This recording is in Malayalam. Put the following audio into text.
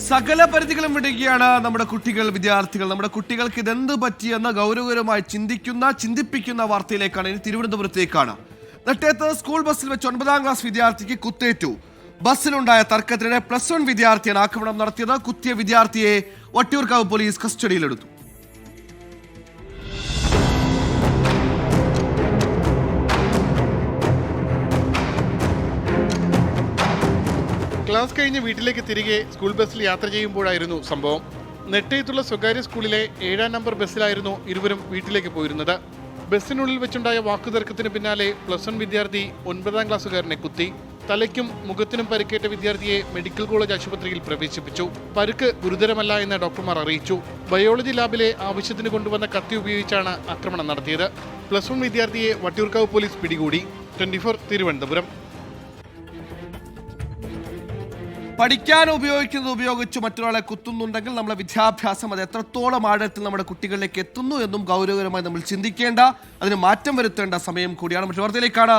സകല പരിധികളും വിടുകയാണ് നമ്മുടെ കുട്ടികൾ, വിദ്യാർത്ഥികൾ. നമ്മുടെ കുട്ടികൾക്ക് ഇതെന്ത് പറ്റിയെന്ന് ഗൗരവകരമായി ചിന്തിപ്പിക്കുന്ന വാർത്തയിലേക്കാണ്. ഇനി തിരുവനന്തപുരത്തേക്കാണ്. നെട്ടയത്ത് സ്കൂൾ ബസ്സിൽ വെച്ച് 9ാം ക്ലാസ് വിദ്യാർത്ഥിക്ക് കുത്തേറ്റു. ബസ്സിലുണ്ടായ തർക്കത്തിനിടെ +1 വിദ്യാർത്ഥിയാണ് ആക്രമണം നടത്തിയത്. കുത്തിയ വിദ്യാർത്ഥിയെ വട്ടിയൂർക്കാവ് പോലീസ് കസ്റ്റഡിയിലെടുത്തു. ക്ലാസ് കഴിഞ്ഞ് വീട്ടിലേക്ക് തിരികെ സ്കൂൾ ബസ്സിൽ യാത്ര ചെയ്യുമ്പോഴായിരുന്നു സംഭവം. നെട്ടയത്തുള്ള സ്വകാര്യ സ്കൂളിലെ 7ാം നമ്പർ ബസ്സിലായിരുന്നു ഇരുവരും വീട്ടിലേക്ക് പോയിരുന്നത്. ബസ്സിനുള്ളിൽ വെച്ചുണ്ടായ വാക്കുതർക്കത്തിന് പിന്നാലെ +1 വിദ്യാർത്ഥി 9ാം ക്ലാസ്സുകാരനെ കുത്തി. തലയ്ക്കും മുഖത്തിനും പരിക്കേറ്റ വിദ്യാർത്ഥിയെ മെഡിക്കൽ കോളേജ് ആശുപത്രിയിൽ പ്രവേശിപ്പിച്ചു. പരുക്ക് ഗുരുതരമല്ല എന്ന് ഡോക്ടർമാർ അറിയിച്ചു. ബയോളജി ലാബിലെ ആവശ്യത്തിന് കൊണ്ടുവന്ന കത്തി ഉപയോഗിച്ചാണ് ആക്രമണം നടത്തിയത്. +1 വിദ്യാർത്ഥിയെ വട്ടിയൂർക്കാവ് പോലീസ് പിടികൂടി. 24 തിരുവനന്തപുരം. പഠിക്കാൻ ഉപയോഗിച്ച് മറ്റൊരാളെ കുത്തുന്നുണ്ടെങ്കിൽ നമ്മളെ വിദ്യാഭ്യാസം അത് എത്രത്തോളം ആഴത്തിൽ നമ്മുടെ കുട്ടികളിലേക്ക് എത്തുന്നു എന്നും ഗൗരവകരമായി നമ്മൾ ചിന്തിക്കേണ്ട, അതിന് മാറ്റം വരുത്തേണ്ട സമയം കൂടിയാണ്. മറ്റു വാർത്തയിലേക്കാണ്.